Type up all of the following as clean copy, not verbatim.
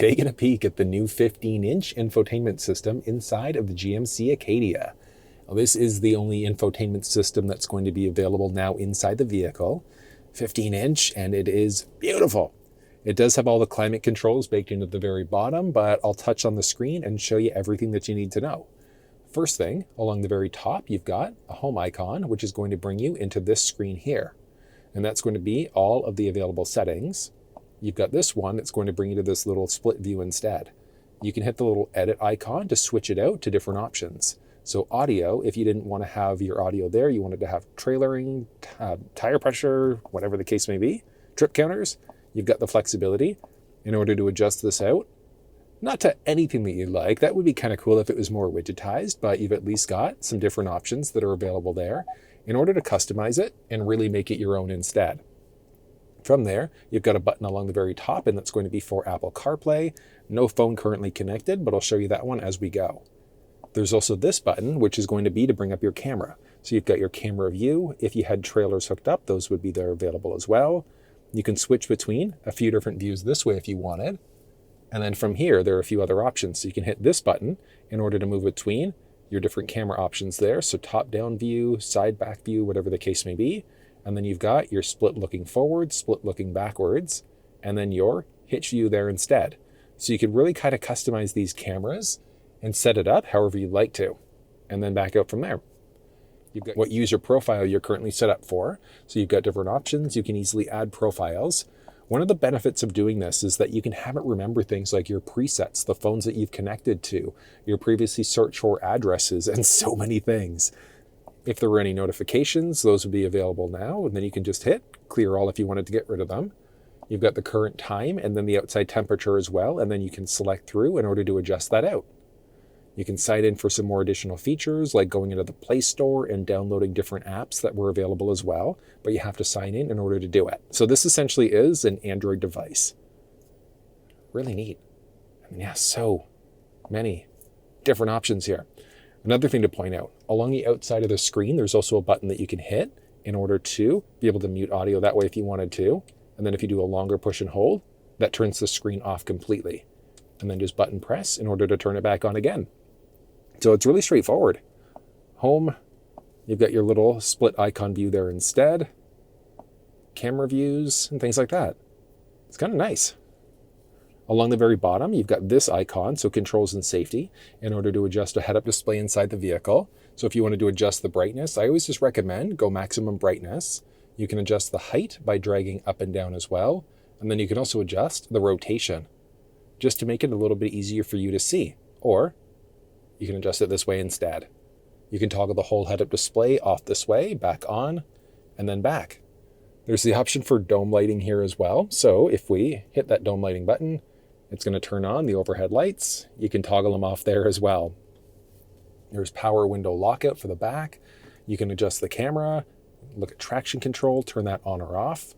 taking a peek at the new 15-inch infotainment system inside of the GMC Acadia. Well, this is the only infotainment system that's going to be available now inside the vehicle. 15-inch, and it is beautiful. It does have all the climate controls baked in at the very bottom, but I'll touch on the screen and show you everything that you need to know. First thing, along the very top, you've got a home icon, which is going to bring you into this screen here. And that's going to be all of the available settings. You've got this one that's going to bring you to this little split view instead. You can hit the little edit icon to switch it out to different options. So audio, if you didn't want to have your audio there, you wanted to have trailering, tire pressure, whatever the case may be, trip counters, you've got the flexibility in order to adjust this out. Not to anything that you like. That would be kind of cool if it was more widgetized, but you've at least got some different options that are available there in order to customize it and really make it your own instead. From there, you've got a button along the very top, and that's going to be for Apple CarPlay. No phone currently connected, but I'll show you that one as we go. There's also this button, which is going to be to bring up your camera. So you've got your camera view. If you had trailers hooked up, those would be there available as well. You can switch between a few different views this way if you wanted. And then from here, there are a few other options. So you can hit this button in order to move between your different camera options there. So top-down view, side-back view, whatever the case may be. And then you've got your split looking forward, split looking backwards, and then your hitch view there instead. So you can really kind of customize these cameras and set it up however you'd like to, and then back out from there. You've got what user profile you're currently set up for. So you've got different options. You can easily add profiles. One of the benefits of doing this is that you can have it remember things like your presets, the phones that you've connected to, your previously searched for addresses, and so many things. If there were any notifications, those would be available now, and then you can just hit clear all if you wanted to get rid of them. You've got the current time and then the outside temperature as well, and then you can select through in order to adjust that out. You can sign in for some more additional features like going into the Play Store and downloading different apps that were available as well, but you have to sign in order to do it. So this essentially is an Android device. Really neat. I mean, yeah, so many different options here. Another thing to point out, along the outside of the screen, there's also a button that you can hit in order to be able to mute audio that way if you wanted to. And then if you do a longer push and hold, that turns the screen off completely. And then just button press in order to turn it back on again. So it's really straightforward. Home, you've got your little split icon view there instead. Camera views and things like that. It's kind of nice. Along the very bottom, you've got this icon, so controls and safety, in order to adjust a head-up display inside the vehicle. So if you wanted to adjust the brightness, I always just recommend go maximum brightness. You can adjust the height by dragging up and down as well. And then you can also adjust the rotation, just to make it a little bit easier for you to see. Or you can adjust it this way instead. You can toggle the whole head-up display off this way, back on, and then back. There's the option for dome lighting here as well. So if we hit that dome lighting button, it's going to turn on the overhead lights. You can toggle them off there as well. There's power window lockout for the back. You can adjust the camera, look at traction control, turn that on or off,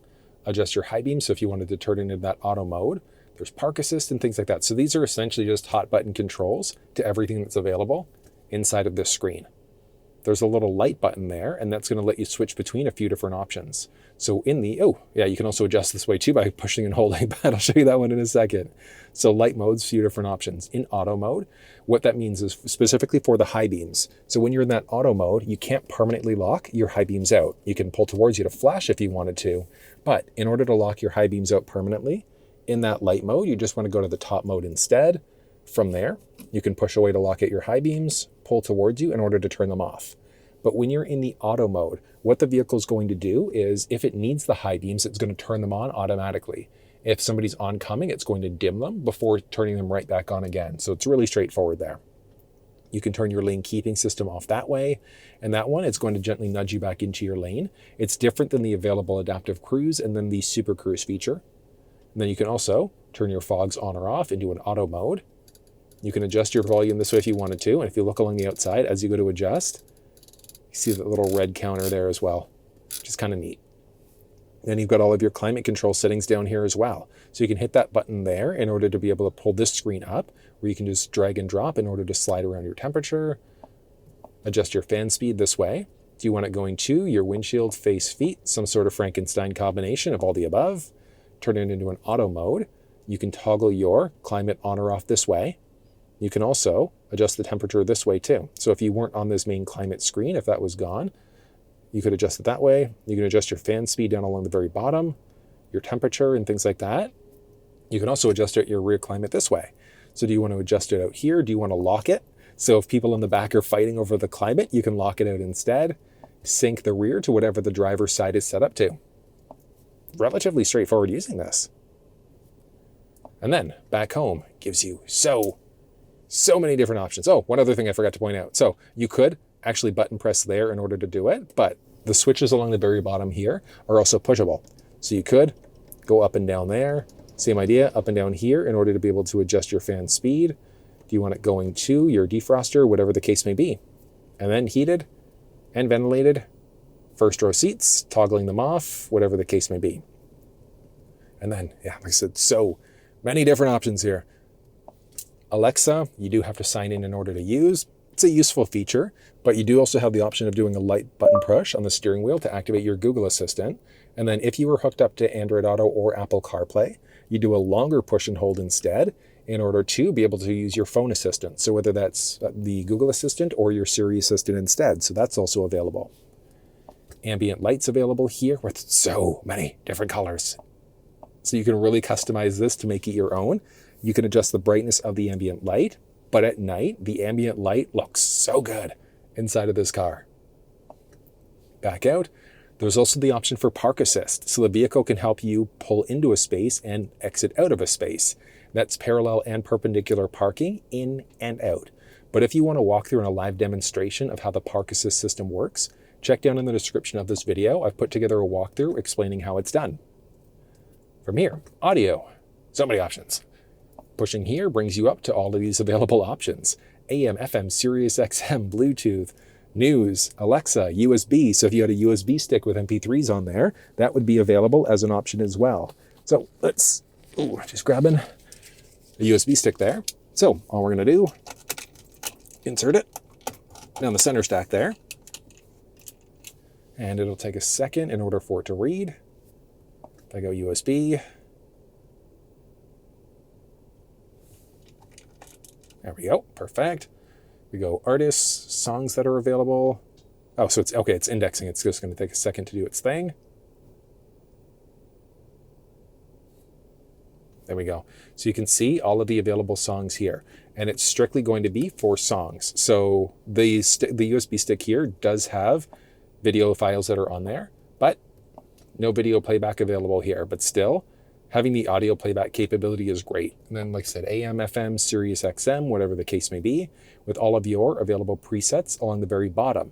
adjust your high beam. So if you wanted to turn it into that auto mode, there's park assist and things like that. So these are essentially just hot button controls to everything that's available inside of this screen. There's a little light button there, and that's going to let you switch between a few different options. So you can also adjust this way too by pushing and holding, but I'll show you that one in a second. So light modes, few different options. In auto mode, what that means is specifically for the high beams. So when you're in that auto mode, you can't permanently lock your high beams out. You can pull towards you to flash if you wanted to, but in order to lock your high beams out permanently, in that light mode, you just want to go to the top mode instead. From there, you can push away to lock out your high beams, pull towards you in order to turn them off. But when you're in the auto mode, what the vehicle is going to do is if it needs the high beams, it's going to turn them on automatically. If somebody's oncoming, it's going to dim them before turning them right back on again. So it's really straightforward there. You can turn your lane keeping system off that way. And that one, it's going to gently nudge you back into your lane. It's different than the available adaptive cruise and then the SuperCruise feature. And then you can also turn your fogs on or off into an auto mode. You can adjust your volume this way if you wanted to. And if you look along the outside, as you go to adjust, you see that little red counter there as well, which is kind of neat. Then you've got all of your climate control settings down here as well. So you can hit that button there in order to be able to pull this screen up, where you can just drag and drop in order to slide around your temperature, adjust your fan speed this way. Do you want it going to your windshield, face, feet, some sort of Frankenstein combination of all the above? Turn it into an auto mode. you can toggle your climate on or off this way. You can also adjust the temperature this way too. So if you weren't on this main climate screen, if that was gone, you could adjust it that way. You can adjust your fan speed down along the very bottom, your temperature and things like that. You can also adjust your rear climate this way. So do you want to adjust it out here? Do you want to lock it? So if people in the back are fighting over the climate, you can lock it out instead. Sync the rear to whatever the driver's side is set up to. Relatively straightforward using this. And then back home gives you so many different options. Oh, one other thing I forgot to point out. So you could actually button press there in order to do it, but the switches along the very bottom here are also pushable. So you could go up and down there. Same idea, up and down here in order to be able to adjust your fan speed. Do you want it going to your defroster, whatever the case may be. And then heated and ventilated, first row seats, toggling them off, whatever the case may be. And then, yeah, like I said, so many different options here. Alexa, you do have to sign in order to use. It's a useful feature, but you do also have the option of doing a light button push on the steering wheel to activate your Google Assistant. And then if you were hooked up to Android Auto or Apple CarPlay, you do a longer push and hold instead in order to be able to use your phone assistant. So whether that's the Google Assistant or your Siri Assistant instead. So that's also available. Ambient lights available here with so many different colors. So you can really customize this to make it your own. You can adjust the brightness of the ambient light, but at night, the ambient light looks so good inside of this car. Back out. There's also the option for park assist. So the vehicle can help you pull into a space and exit out of a space. That's parallel and perpendicular parking in and out. But if you want to walk through in a live demonstration of how the park assist system works, check down in the description of this video. I've put together a walkthrough explaining how it's done. From here, audio. So many options. Pushing here brings you up to all of these available options. AM, FM, SiriusXM, Bluetooth, news, Alexa, USB. So if you had a USB stick with MP3s on there, that would be available as an option as well. So let's, just grabbing a USB stick there. So all we're going to do, insert it down the center stack there. And it'll take a second in order for it to read. If I go USB. There we go. Perfect. We go artists, songs that are available. Oh, so it's okay. It's indexing. It's just going to take a second to do its thing. There we go. So you can see all of the available songs here, and it's strictly going to be for songs. So the USB stick here does have video files that are on there, but no video playback available here. But still, having the audio playback capability is great. And then, like I said, AM, FM, SiriusXM, whatever the case may be, with all of your available presets along the very bottom.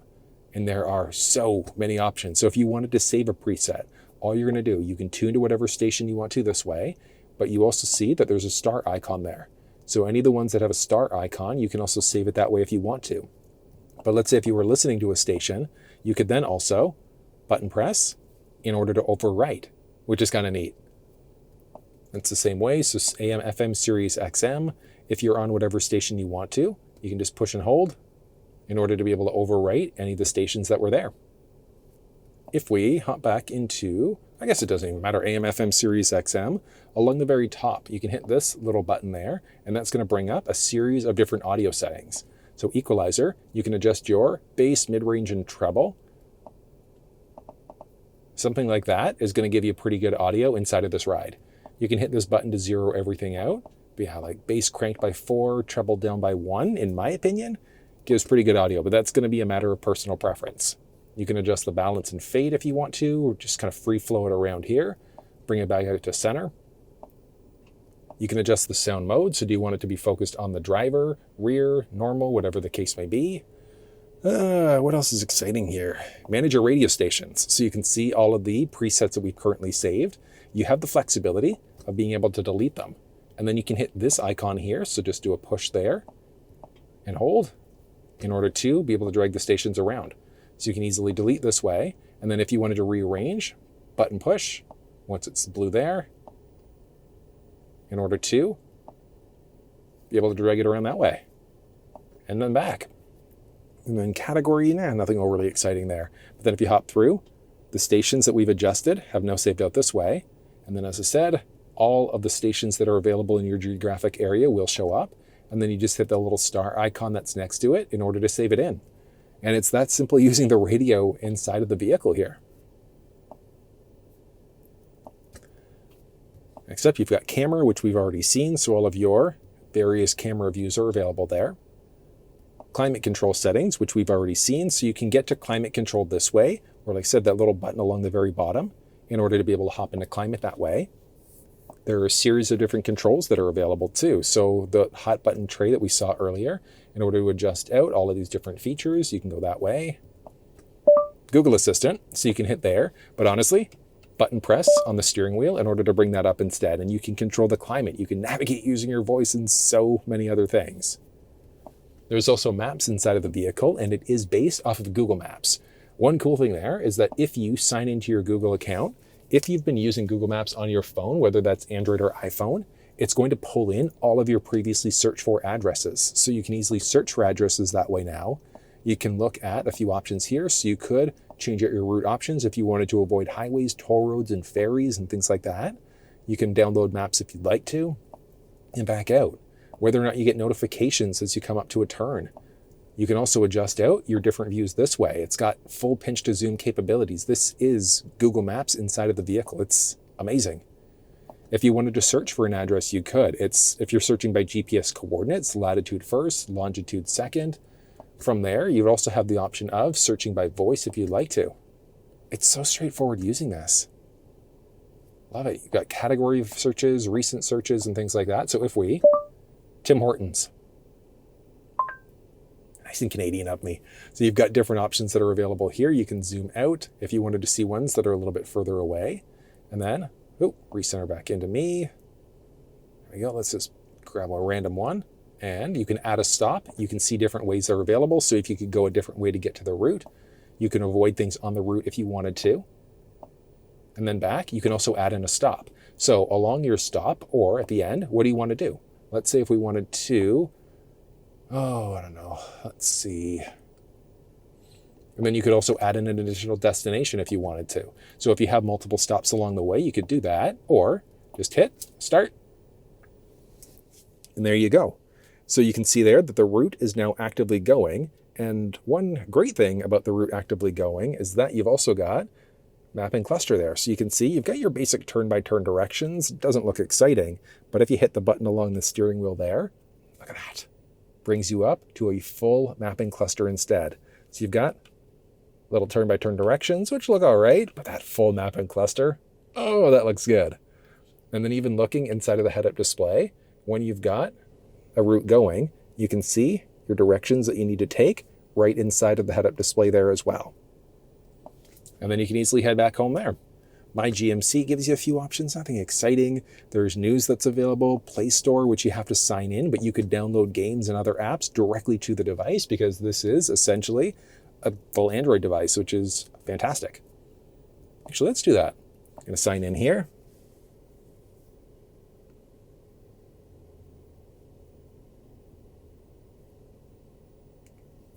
And there are so many options. So if you wanted to save a preset, all you're going to do, you can tune to whatever station you want to this way, but you also see that there's a star icon there. So any of the ones that have a star icon, you can also save it that way if you want to. But let's say if you were listening to a station, you could then also button press in order to overwrite, which is kind of neat. It's the same way. So AM, FM, SiriusXM, if you're on whatever station you want to, you can just push and hold in order to be able to overwrite any of the stations that were there. If we hop back into, I guess it doesn't even matter, AM, FM, SiriusXM, along the very top, you can hit this little button there, and that's going to bring up a series of different audio settings. So equalizer, you can adjust your bass, mid-range, and treble. Something like that is going to give you pretty good audio inside of this ride. You can hit this button to zero everything out. But yeah, like bass cranked by 4, treble down by 1, in my opinion, gives pretty good audio, but that's going to be a matter of personal preference. You can adjust the balance and fade if you want to, or just kind of free flow it around here. Bring it back out to center. You can adjust the sound mode. So do you want it to be focused on the driver, rear, normal, whatever the case may be? What else is exciting here? Manage your radio stations. So you can see all of the presets that we've currently saved. You have the flexibility of being able to delete them. And then you can hit this icon here. So just do a push there and hold in order to be able to drag the stations around. So you can easily delete this way. And then if you wanted to rearrange, button push, once it's blue there, in order to be able to drag it around that way. And then back. And then category, nothing overly exciting there. But then if you hop through, the stations that we've adjusted have now saved out this way. And then as I said, all of the stations that are available in your geographic area will show up. And then you just hit the little star icon that's next to it in order to save it in. And it's that simple using the radio inside of the vehicle here. Next up, you've got camera, which we've already seen. So all of your various camera views are available there. Climate control settings, which we've already seen. So you can get to climate control this way, or like I said, that little button along the very bottom in order to be able to hop into climate that way. There are a series of different controls that are available too. So the hot button tray that we saw earlier, in order to adjust out all of these different features, you can go that way. Google Assistant, so you can hit there. But honestly, button press on the steering wheel in order to bring that up instead. And you can control the climate. You can navigate using your voice and so many other things. There's also maps inside of the vehicle, and it is based off of Google Maps. One cool thing there is that if you sign into your Google account, if you've been using Google Maps on your phone, whether that's Android or iPhone, it's going to pull in all of your previously searched for addresses. So you can easily search for addresses that way now. You can look at a few options here. So you could change out your route options if you wanted to avoid highways, toll roads, and ferries and things like that. You can download maps if you'd like to and back out. Whether or not you get notifications as you come up to a turn. You can also adjust out your different views this way. It's got full pinch to zoom capabilities. This is Google Maps inside of the vehicle. It's amazing. If you wanted to search for an address, you could. If you're searching by GPS coordinates, latitude first, longitude second. From there, you would also have the option of searching by voice if you'd like to. It's so straightforward using this. Love it. You've got category searches, recent searches, and things like that. So if we, Tim Hortons. Nice and Canadian of me. So you've got different options that are available here. You can zoom out if you wanted to see ones that are a little bit further away. And then, recenter back into me. There we go. Let's just grab a random one. And you can add a stop. You can see different ways that are available. So if you could go a different way to get to the route, you can avoid things on the route if you wanted to. And then back, you can also add in a stop. So along your stop or at the end, what do you want to do? Let's say if we wanted to, I don't know, let's see. And then you could also add in an additional destination if you wanted to. So if you have multiple stops along the way, you could do that, or just hit start. And there you go. So you can see there that the route is now actively going. And one great thing about the route actively going is that you've also got map and cluster there. So you can see you've got your basic turn-by-turn directions. It doesn't look exciting, but if you hit the button along the steering wheel there, look at that. Brings you up to a full mapping cluster instead. So you've got little turn-by-turn directions, which look all right, but that full mapping cluster, oh, that looks good. And then even looking inside of the head-up display, when you've got a route going, you can see your directions that you need to take right inside of the head-up display there as well. And then you can easily head back home there. My GMC gives you a few options, nothing exciting. There's news that's available, Play Store, which you have to sign in, but you could download games and other apps directly to the device because this is essentially a full Android device, which is fantastic. Actually, let's do that. I'm going to sign in here.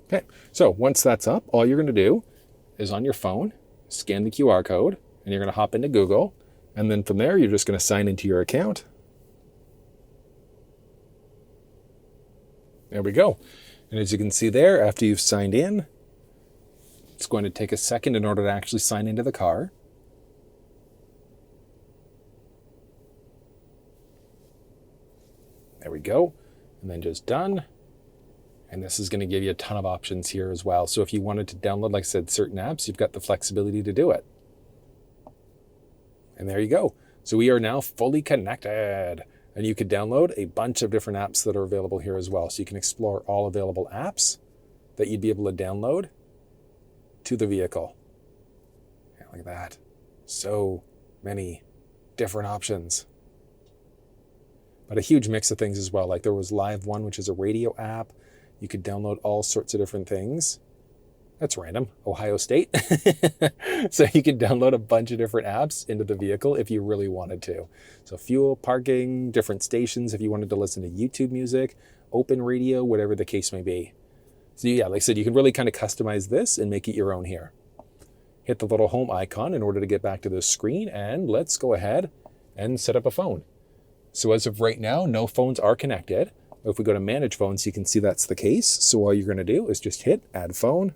Okay, so once that's up, all you're going to do is on your phone, scan the QR code, and you're going to hop into Google. And then from there, you're just going to sign into your account. There we go. And as you can see there, after you've signed in, it's going to take a second in order to actually sign into the car. There we go. And then just done. And this is going to give you a ton of options here as well. So if you wanted to download, like I said, certain apps, you've got the flexibility to do it. And there you go. So we are now fully connected. And you could download a bunch of different apps that are available here as well. So you can explore all available apps that you'd be able to download to the vehicle. Yeah, look at that. So many different options. But a huge mix of things as well. Like there was Live One, which is a radio app. You could download all sorts of different things. That's random. Ohio State. So you could download a bunch of different apps into the vehicle if you really wanted to. So fuel, parking, different stations if you wanted to listen to YouTube music, open radio, whatever the case may be. So yeah, like I said, you can really kind of customize this and make it your own here. Hit the little home icon in order to get back to this screen, and let's go ahead and set up a phone. So as of right now, no phones are connected. If we go to manage phones, you can see that's the case. So all you're going to do is just hit add phone.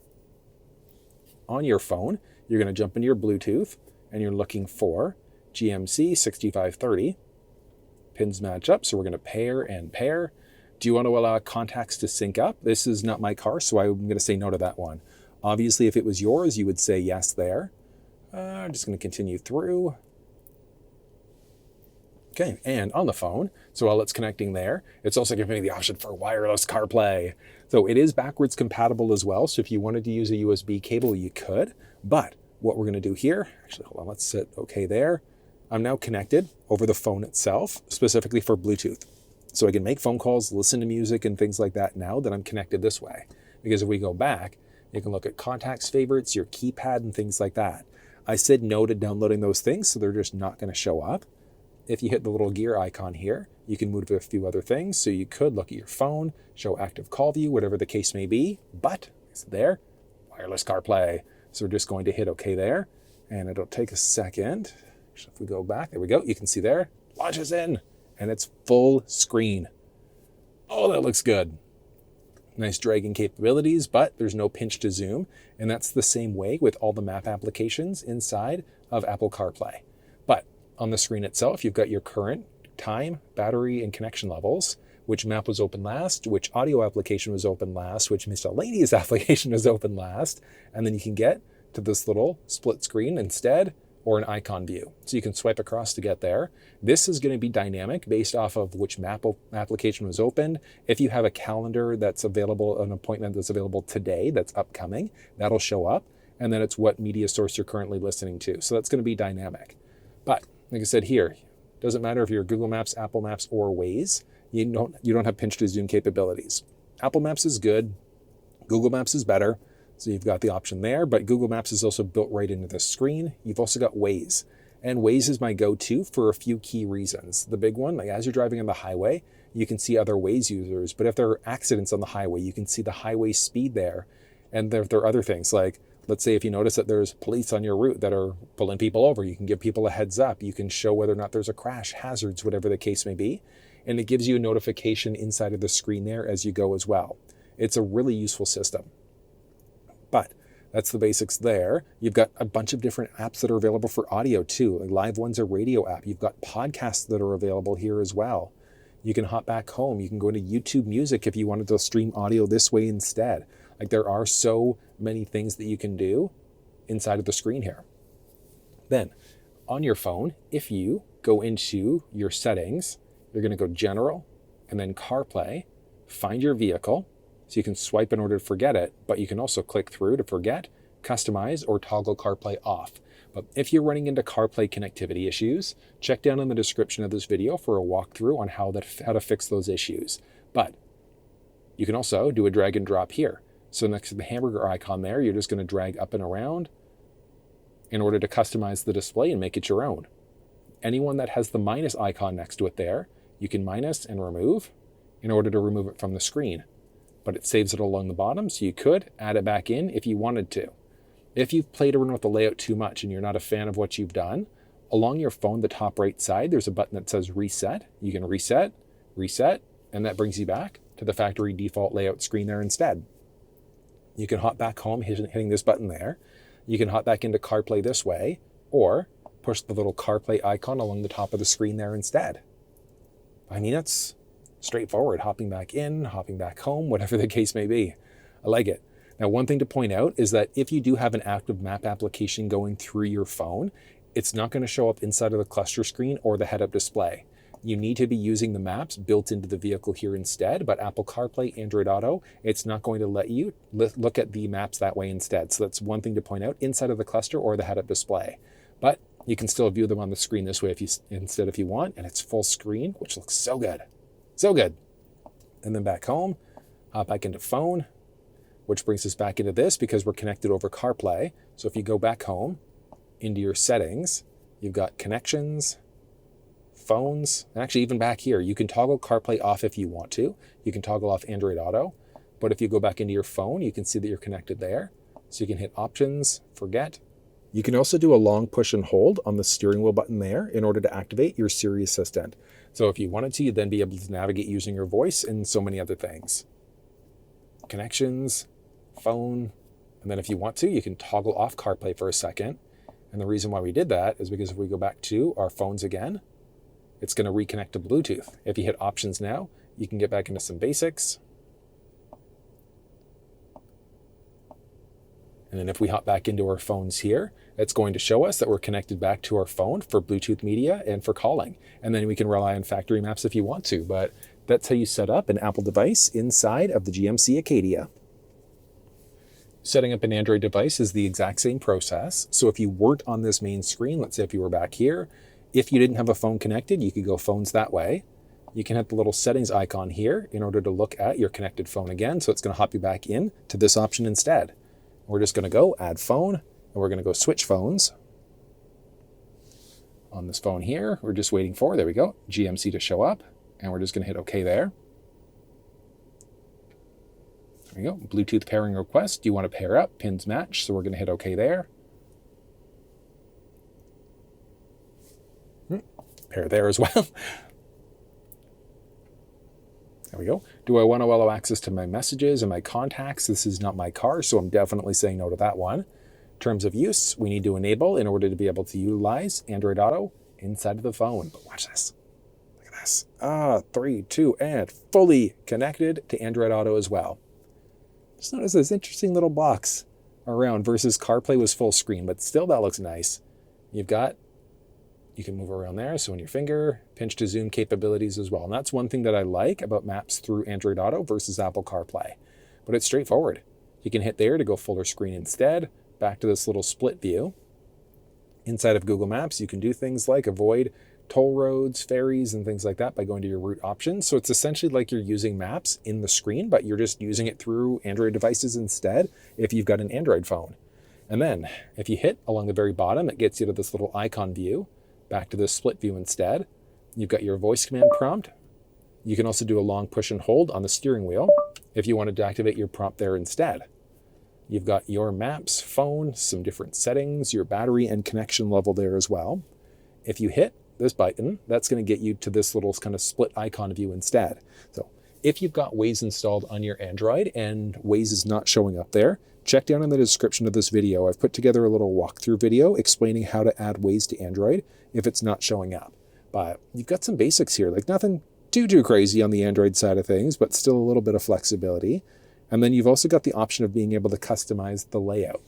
On your phone, you're going to jump into your Bluetooth and you're looking for GMC 6530. Pins match up, so we're going to pair and pair. Do you want to allow contacts to sync up? This is not my car, so I'm going to say no to that one. Obviously, if it was yours, you would say yes there. I'm just going to continue through. Okay, and on the phone, so while it's connecting there, it's also giving me the option for wireless CarPlay. So it is backwards compatible as well, so if you wanted to use a USB cable, you could. But what we're going to do here, actually, hold on, let's hit OK there. I'm now connected over the phone itself, specifically for Bluetooth. So I can make phone calls, listen to music and things like that now that I'm connected this way. Because if we go back, you can look at contacts, favorites, your keypad and things like that. I said no to downloading those things, so they're just not going to show up. If you hit the little gear icon here, you can move a few other things. So you could look at your phone, show active call view, whatever the case may be. But it's there, wireless CarPlay. So we're just going to hit OK there. And it'll take a second. So if we go back, there we go. You can see there, launches in. And it's full screen. Oh, that looks good. Nice dragging capabilities, but there's no pinch to zoom. And that's the same way with all the map applications inside of Apple CarPlay. But on the screen itself, you've got your current time, battery, and connection levels, which map was open last, which audio application was open last, which miscellaneous application was open last. And then you can get to this little split screen instead, or an icon view. So you can swipe across to get there. This is going to be dynamic based off of which map application was opened. If you have a calendar that's available, an appointment that's available today that's upcoming, that'll show up. And then it's what media source you're currently listening to. So that's going to be dynamic. But like I said here, doesn't matter if you're Google Maps, Apple Maps, or Waze, you don't have pinch to zoom capabilities. Apple Maps is good. Google Maps is better. So you've got the option there, but Google Maps is also built right into the screen. You've also got Waze. And Waze is my go-to for a few key reasons. The big one, like as you're driving on the highway, you can see other Waze users, but if there are accidents on the highway, you can see the highway speed there. And there are other things like, let's say if you notice that there's police on your route that are pulling people over, you can give people a heads up. You can show whether or not there's a crash, hazards, whatever the case may be. And it gives you a notification inside of the screen there as you go as well. It's a really useful system. But that's the basics there. You've got a bunch of different apps that are available for audio too. Like Live One's a radio app. You've got podcasts that are available here as well. You can hop back home. You can go into YouTube Music if you wanted to stream audio this way instead. Like there are so many things that you can do inside of the screen here. Then on your phone, if you go into your settings, you're going to go General and then CarPlay, find your vehicle. So you can swipe in order to forget it, but you can also click through to forget, customize, or toggle CarPlay off. But if you're running into CarPlay connectivity issues, check down in the description of this video for a walkthrough on how to fix those issues. But you can also do a drag and drop here. So next to the hamburger icon there, you're just going to drag up and around in order to customize the display and make it your own. Anyone that has the minus icon next to it there, you can minus and remove in order to remove it from the screen. But it saves it along the bottom, so you could add it back in if you wanted to. If you've played around with the layout too much and you're not a fan of what you've done, along your phone, the top right side, there's a button that says Reset. You can reset, and that brings you back to the factory default layout screen there instead. You can hop back home hitting this button there. You can hop back into CarPlay this way, or push the little CarPlay icon along the top of the screen there instead. I mean, it's straightforward, hopping back in, hopping back home, whatever the case may be. I like it. Now, one thing to point out is that if you do have an active map application going through your phone, it's not going to show up inside of the cluster screen or the head-up display. You need to be using the maps built into the vehicle here instead, but Apple CarPlay, Android Auto, it's not going to let you look at the maps that way instead. So that's one thing to point out, inside of the cluster or the head-up display. But you can still view them on the screen this way if you want, and it's full screen, which looks so good. So good. And then back home, hop back into phone, which brings us back into this because we're connected over CarPlay. So if you go back home into your settings, you've got connections, phones, and actually even back here, you can toggle CarPlay off if you want to. You can toggle off Android Auto, but if you go back into your phone, you can see that you're connected there. So you can hit options, forget, You can also do a long push and hold on the steering wheel button there in order to activate your Siri Assistant. So if you wanted to, you'd then be able to navigate using your voice and so many other things. Connections, phone, and then if you want to, you can toggle off CarPlay for a second. And the reason why we did that is because if we go back to our phones again, it's going to reconnect to Bluetooth. If you hit options now, you can get back into some basics. And then if we hop back into our phones here, it's going to show us that we're connected back to our phone for Bluetooth media and for calling. And then we can rely on factory maps if you want to, but that's how you set up an Apple device inside of the GMC Acadia. Setting up an Android device is the exact same process. So if you weren't on this main screen, let's say if you were back here, if you didn't have a phone connected, you could go phones that way. You can hit the little settings icon here in order to look at your connected phone again. So it's going to hop you back in to this option instead. We're just going to go add phone, and we're going to go switch phones. On this phone here, we're just waiting for, there we go, GMC to show up, and we're just going to hit OK there. There we go, Bluetooth pairing request. Do you want to pair up? Pins match, so we're going to hit OK there. Pair there as well. There we go. Do I want to allow access to my messages and my contacts? This is not my car, so I'm definitely saying no to that one. Terms of use, we need to enable in order to be able to utilize Android Auto inside of the phone. But watch this. Look at this. 3, 2, and fully connected to Android Auto as well. Just notice this interesting little box around versus CarPlay was full screen, but still that looks nice. You can move around there, so on your finger, pinch to zoom capabilities as well. And that's one thing that I like about maps through Android Auto versus Apple CarPlay. But it's straightforward. You can hit there to go fuller screen instead, back to this little split view. Inside of Google Maps, you can do things like avoid toll roads, ferries, and things like that by going to your route options. So it's essentially like you're using Maps in the screen, but you're just using it through Android devices instead if you've got an Android phone. And then if you hit along the very bottom, it gets you to this little icon view. Back to this split view instead. You've got your voice command prompt. You can also do a long push and hold on the steering wheel if you wanted to activate your prompt there instead. You've got your maps, phone, some different settings, your battery and connection level there as well. If you hit this button, that's going to get you to this little kind of split icon view instead. So if you've got Waze installed on your Android and Waze is not showing up there, check down in the description of this video. I've put together a little walkthrough video explaining how to add Waze to Android if it's not showing up. But you've got some basics here, like nothing too crazy on the Android side of things, but still a little bit of flexibility. And then you've also got the option of being able to customize the layout.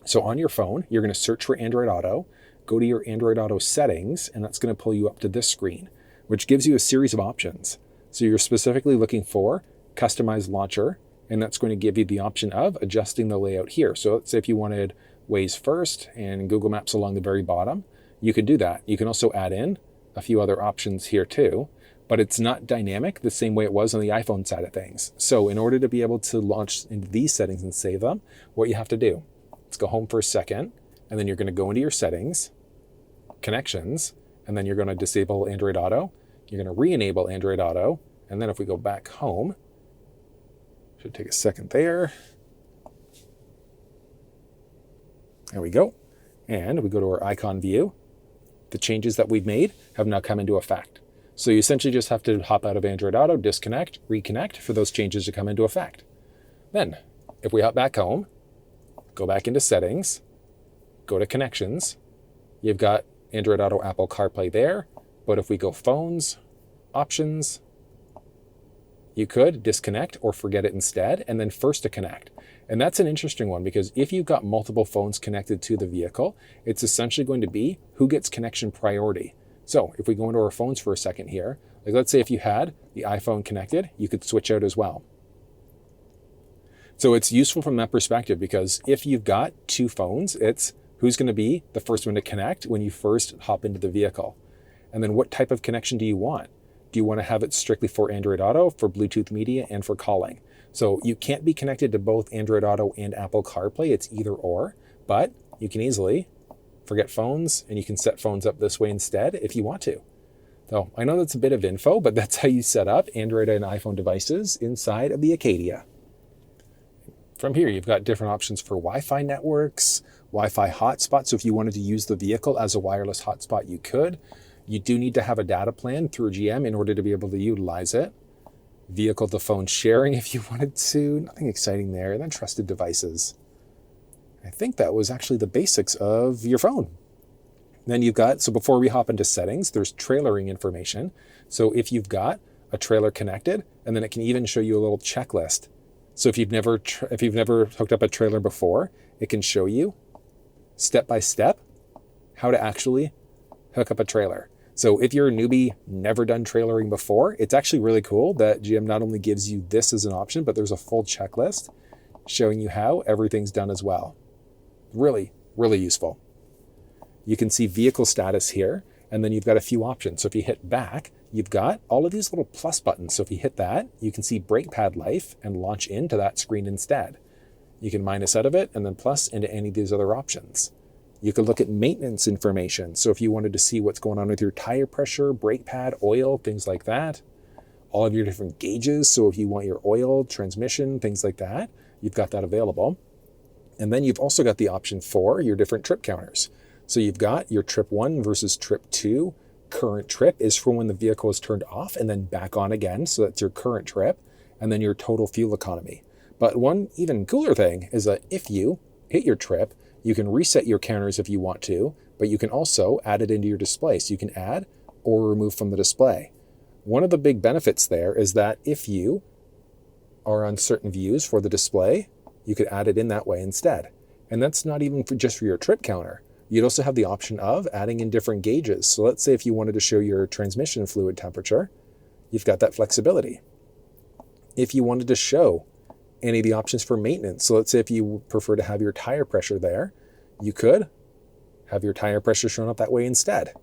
So on your phone, you're going to search for Android Auto, go to your Android Auto settings, and that's going to pull you up to this screen, which gives you a series of options. So you're specifically looking for Customize Launcher, and that's going to give you the option of adjusting the layout here. So let's say if you wanted Waze first and Google Maps along the very bottom, you could do that. You can also add in a few other options here too, but it's not dynamic the same way it was on the iPhone side of things. So in order to be able to launch into these settings and save them, what you have to do, let's go home for a second, and then you're going to go into your settings, connections, and then you're going to disable Android Auto. You're going to re-enable Android Auto, and then if we go back home, should take a second there. There we go. And we go to our icon view. The changes that we've made have now come into effect. So you essentially just have to hop out of Android Auto, disconnect, reconnect for those changes to come into effect. Then, if we hop back home, go back into settings, go to connections, you've got Android Auto, Apple CarPlay there, but if we go phones, options, you could disconnect or forget it instead, and then first to connect. And that's an interesting one because if you've got multiple phones connected to the vehicle, it's essentially going to be who gets connection priority. So if we go into our phones for a second here, like let's say if you had the iPhone connected, you could switch out as well. So it's useful from that perspective because if you've got two phones, it's who's going to be the first one to connect when you first hop into the vehicle. And then what type of connection do you want? Do you want to have it strictly for Android Auto, for Bluetooth media, and for calling? So you can't be connected to both Android Auto and Apple CarPlay. It's either or, but you can easily forget phones and you can set phones up this way instead if you want to. So I know that's a bit of info, but that's how you set up Android and iPhone devices inside of the Acadia. From here, you've got different options for Wi-Fi networks, Wi-Fi hotspots. So if you wanted to use the vehicle as a wireless hotspot, you could. You do need to have a data plan through GM in order to be able to utilize it. Vehicle to phone sharing if you wanted to. Nothing exciting there. And then trusted devices. I think that was actually the basics of your phone. Then you've got, so before we hop into settings, there's trailering information. So if you've got a trailer connected, and then it can even show you a little checklist. So if you've never hooked up a trailer before, it can show you step by step how to actually hook up a trailer. So if you're a newbie, never done trailering before, it's actually really cool that GM not only gives you this as an option, but there's a full checklist showing you how everything's done as well. Really, really useful. You can see vehicle status here, and then you've got a few options. So if you hit back, you've got all of these little plus buttons. So if you hit that, you can see brake pad life and launch into that screen instead. You can minus out of it and then plus into any of these other options. You can look at maintenance information. So if you wanted to see what's going on with your tire pressure, brake pad, oil, things like that. All of your different gauges. So if you want your oil, transmission, things like that, you've got that available. And then you've also got the option for your different trip counters. So you've got your trip 1 versus trip 2. Current trip is for when the vehicle is turned off and then back on again. So that's your current trip. And then your total fuel economy. But one even cooler thing is that if you hit your trip, you can reset your counters if you want to, but you can also add it into your display. So you can add or remove from the display. One of the big benefits there is that if you are on certain views for the display, you could add it in that way instead. And that's not even just for your trip counter. You'd also have the option of adding in different gauges. So let's say if you wanted to show your transmission fluid temperature, you've got that flexibility. If you wanted to show any of the options for maintenance, so let's say if you prefer to have your tire pressure there, you could have your tire pressure shown up that way instead.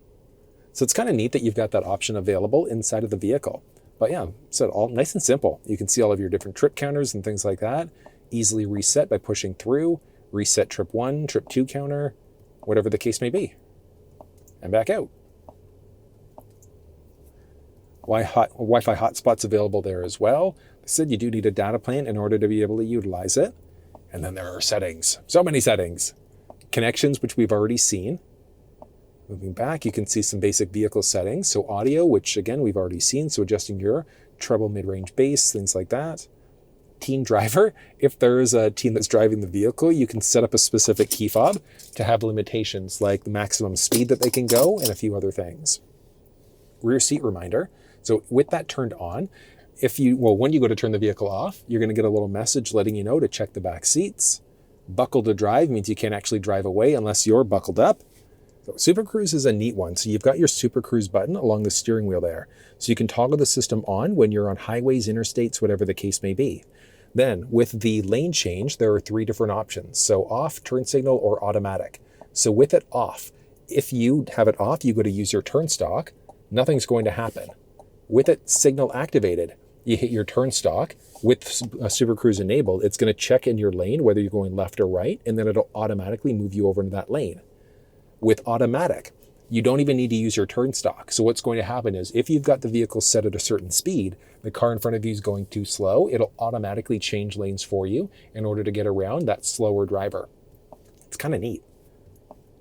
So it's kind of neat that you've got that option available inside of the vehicle. But yeah, so all nice and simple. You can see all of your different trip counters and things like that. Easily reset by pushing through, reset trip 1, trip 2 counter, whatever the case may be. And back out. Wi-Fi hotspots available there as well. I said you do need a data plan in order to be able to utilize it. And then there are settings. So many settings. Connections, which we've already seen. Moving back, you can see some basic vehicle settings. So audio, which again, we've already seen. So adjusting your treble, mid-range, bass, things like that. Teen driver. If there is a teen that's driving the vehicle, you can set up a specific key fob to have limitations like the maximum speed that they can go and a few other things. Rear seat reminder. So with that turned on, when you go to turn the vehicle off, you're going to get a little message letting you know to check the back seats. Buckle to drive means you can't actually drive away unless you're buckled up. So SuperCruise is a neat one. So you've got your SuperCruise button along the steering wheel there. So you can toggle the system on when you're on highways, interstates, whatever the case may be. Then with the lane change, there are 3 different options. So off, turn signal, or automatic. So with it off, if you have it off, you go to use your turn stalk, nothing's going to happen. With it signal activated, you hit your turn stalk. With SuperCruise enabled, it's going to check in your lane, whether you're going left or right, and then it'll automatically move you over into that lane. With automatic, you don't even need to use your turn stalk. So what's going to happen is if you've got the vehicle set at a certain speed, the car in front of you is going too slow, it'll automatically change lanes for you in order to get around that slower driver. It's kind of neat.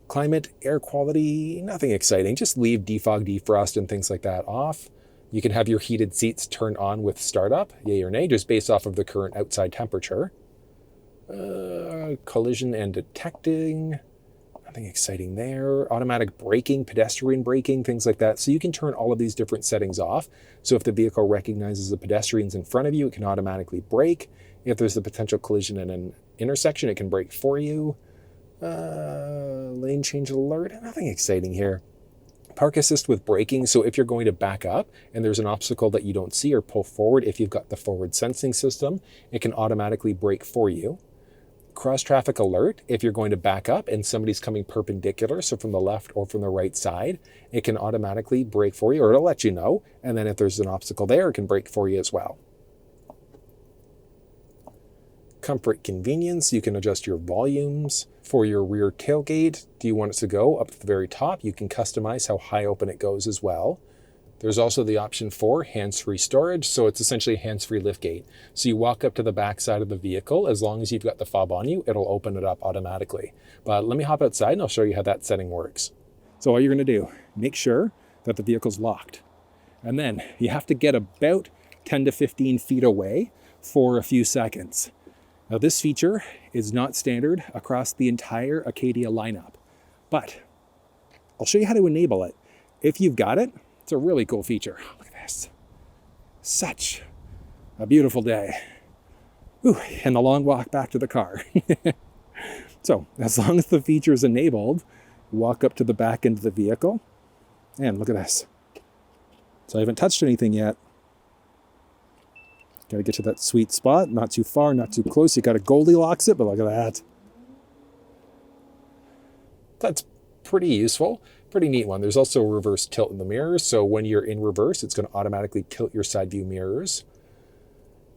Climate, air quality, nothing exciting. Just leave defog, defrost, and things like that off. You can have your heated seats turned on with startup, yay or nay, just based off of the current outside temperature. Collision and detecting, nothing exciting there. Automatic braking, pedestrian braking, things like that. So you can turn all of these different settings off. So if the vehicle recognizes the pedestrians in front of you, it can automatically brake. If there's a potential collision in an intersection, it can brake for you. Lane change alert, nothing exciting here. Park assist with braking, so if you're going to back up and there's an obstacle that you don't see or pull forward, if you've got the forward sensing system, it can automatically brake for you. Cross traffic alert, if you're going to back up and somebody's coming perpendicular, so from the left or from the right side, it can automatically brake for you, or it'll let you know, and then if there's an obstacle there, it can brake for you as well. Comfort, convenience, you can adjust your volumes. For your rear tailgate, do you want it to go up to the very top? You can customize how high open it goes as well. There's also the option for hands-free storage, so it's essentially a hands-free liftgate. So you walk up to the back side of the vehicle, as long as you've got the fob on you, it'll open it up automatically. But let me hop outside and I'll show you how that setting works. So all you're gonna do, make sure that the vehicle's locked. And then you have to get about 10 to 15 feet away for a few seconds. Now this feature is not standard across the entire Acadia lineup, but I'll show you how to enable it. If you've got it, it's a really cool feature. Look at this. Such a beautiful day. Ooh, and the long walk back to the car. So as long as the feature is enabled, walk up to the back end of the vehicle, and look at this. So I haven't touched anything yet. Got to get to that sweet spot, not too far, not too close. You got to Goldilocks it, but look at that. That's pretty useful, pretty neat one. There's also a reverse tilt in the mirrors. So when you're in reverse, it's going to automatically tilt your side view mirrors.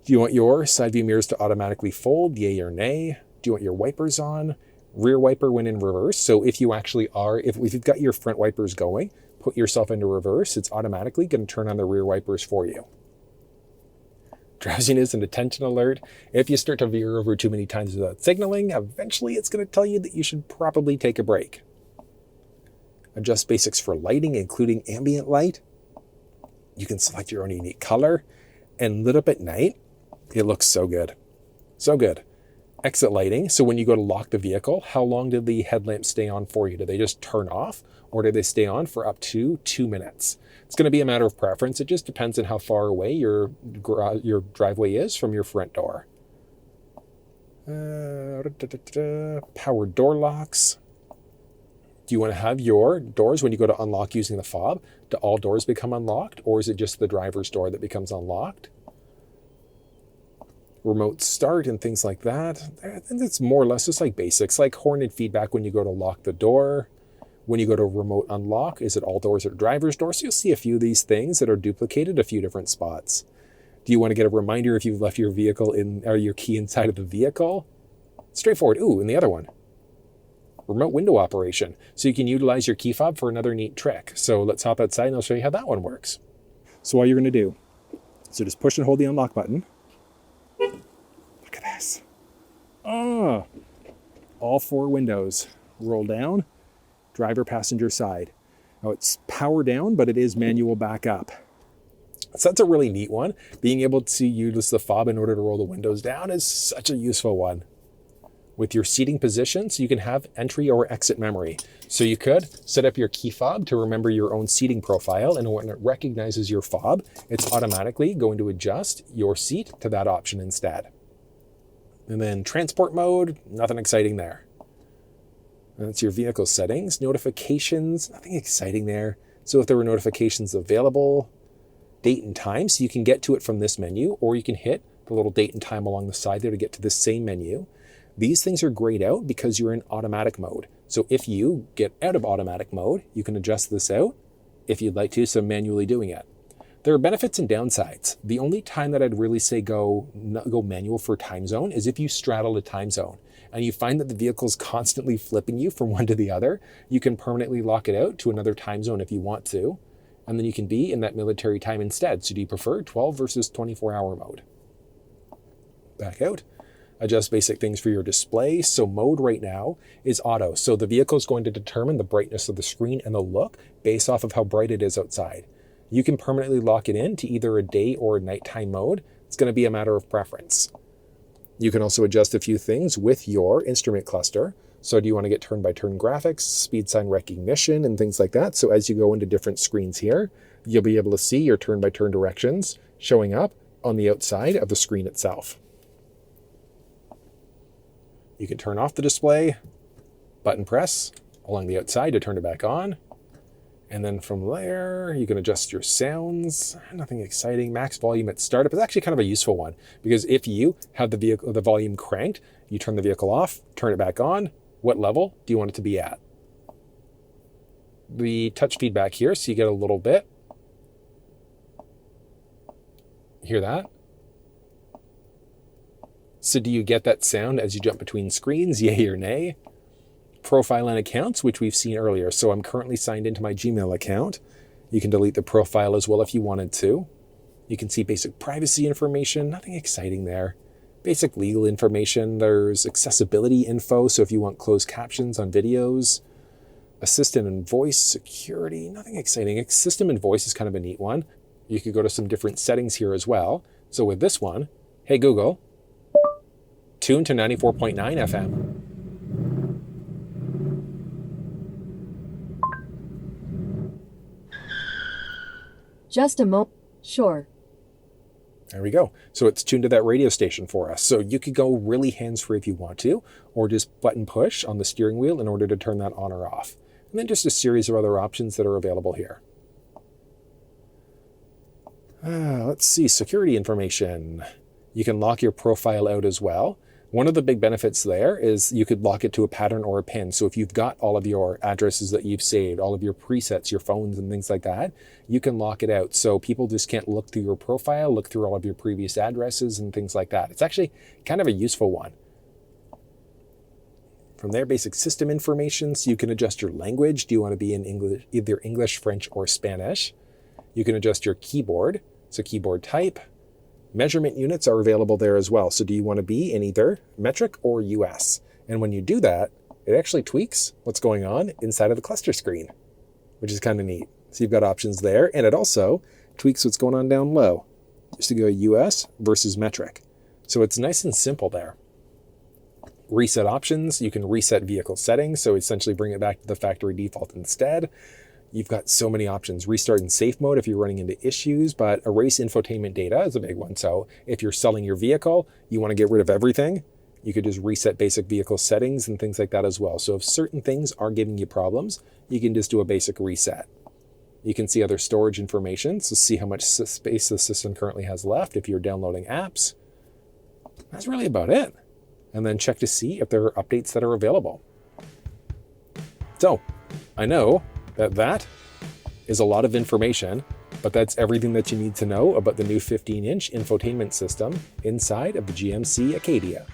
Do you want your side view mirrors to automatically fold, yay or nay? Do you want your wipers on? Rear wiper when in reverse. So if you actually are, if you've got your front wipers going, put yourself into reverse, it's automatically going to turn on the rear wipers for you. Drowsiness and attention alert. If you start to veer over too many times without signaling, eventually it's going to tell you that you should probably take a break. Adjust basics for lighting, including ambient light. You can select your own unique color. And lit up at night, it looks so good. So good. Exit lighting. So when you go to lock the vehicle, how long did the headlamps stay on for you? Do they just turn off, or do they stay on for up to 2 minutes? It's going to be a matter of preference. It just depends on how far away your driveway is from your front door. Power door locks. Do you want to have your doors, when you go to unlock using the fob, do all doors become unlocked, or is it just the driver's door that becomes unlocked? Remote start and things like that. I think it's more or less just like basics, like horn and feedback when you go to lock the door. When you go to remote unlock, is it all doors or driver's door? So you'll see a few of these things that are duplicated a few different spots. Do you want to get a reminder if you've left your vehicle or your key inside of the vehicle? Straightforward. Ooh, and the other one. Remote window operation. So you can utilize your key fob for another neat trick. So let's hop outside and I'll show you how that one works. So all you're going to do, so just push and hold the unlock button. Look at this. Oh, all 4 windows roll down. Driver passenger side. Now it's power down, but it is manual back up. So that's a really neat one. Being able to use the fob in order to roll the windows down is such a useful one. With your seating position, so you can have entry or exit memory. So you could set up your key fob to remember your own seating profile, and when it recognizes your fob, it's automatically going to adjust your seat to that option instead. And then transport mode, nothing exciting there. That's your vehicle settings. Notifications, nothing exciting there. So if there were notifications available, date and time, so you can get to it from this menu, or you can hit the little date and time along the side there to get to this same menu. These things are grayed out because you're in automatic mode. So if you get out of automatic mode, you can adjust this out if you'd like to, so manually doing it. There are benefits and downsides. The only time that I'd really say go manual for time zone is if you straddle a time zone and you find that the vehicle is constantly flipping you from one to the other. You can permanently lock it out to another time zone if you want to, and then you can be in that military time instead. So do you prefer 12 versus 24-hour mode? Back out. Adjust basic things for your display. So mode right now is auto. So the vehicle is going to determine the brightness of the screen and the look based off of how bright it is outside. You can permanently lock it in to either a day or a nighttime mode. It's going to be a matter of preference. You can also adjust a few things with your instrument cluster. So do you want to get turn-by-turn graphics, speed sign recognition, and things like that? So as you go into different screens here, you'll be able to see your turn-by-turn directions showing up on the outside of the screen itself. You can turn off the display, button press along the outside to turn it back on. And then from there, you can adjust your sounds. Nothing exciting. Max volume at startup is actually kind of a useful one, because if you have the volume cranked, you turn the vehicle off, turn it back on. What level do you want it to be at? The touch feedback here, so you get a little bit. Hear that? So do you get that sound as you jump between screens, yay or nay? Profile and accounts, which we've seen earlier. So I'm currently signed into my Gmail account, You can delete the profile as well if you wanted to. You can see basic privacy information, nothing exciting there. Basic legal information, there's accessibility info, so if you want closed captions on videos. Assistant and voice security, nothing exciting. System and voice is kind of a neat one. You could go to some different settings here as well. So with this one, hey Google, tune to 94.9 FM. Just a moment. Sure. There we go. So it's tuned to that radio station for us. So you could go really hands-free if you want to, or just button push on the steering wheel in order to turn that on or off. And then just a series of other options that are available here. Let's see, security information. You can lock your profile out as well. One of the big benefits there is you could lock it to a pattern or a pin. So if you've got all of your addresses that you've saved, all of your presets, your phones and things like that, you can lock it out. So people just can't look through your profile, look through all of your previous addresses and things like that. It's actually kind of a useful one. From there, basic system information. So you can adjust your language. Do you want to be in English, either English, French, or Spanish? You can adjust your keyboard. So keyboard type. Measurement units are available there as well. So do you want to be in either metric or US? And when you do that, it actually tweaks what's going on inside of the cluster screen, which is kind of neat. So you've got options there, and it also tweaks what's going on down low, just to go US versus metric. So it's nice and simple there. Reset options, you can reset vehicle settings, so essentially bring it back to the factory default instead. You've got so many options. Restart in safe mode if you're running into issues, but erase infotainment data is a big one. So if you're selling your vehicle, you want to get rid of everything, you could just reset basic vehicle settings and things like that as well. So if certain things are giving you problems, you can just do a basic reset. You can see other storage information, so see how much space the system currently has left if you're downloading apps. That's really about it. And then check to see if there are updates that are available. So I know that is a lot of information, but that's everything that you need to know about the new 15-inch infotainment system inside of the GMC Acadia.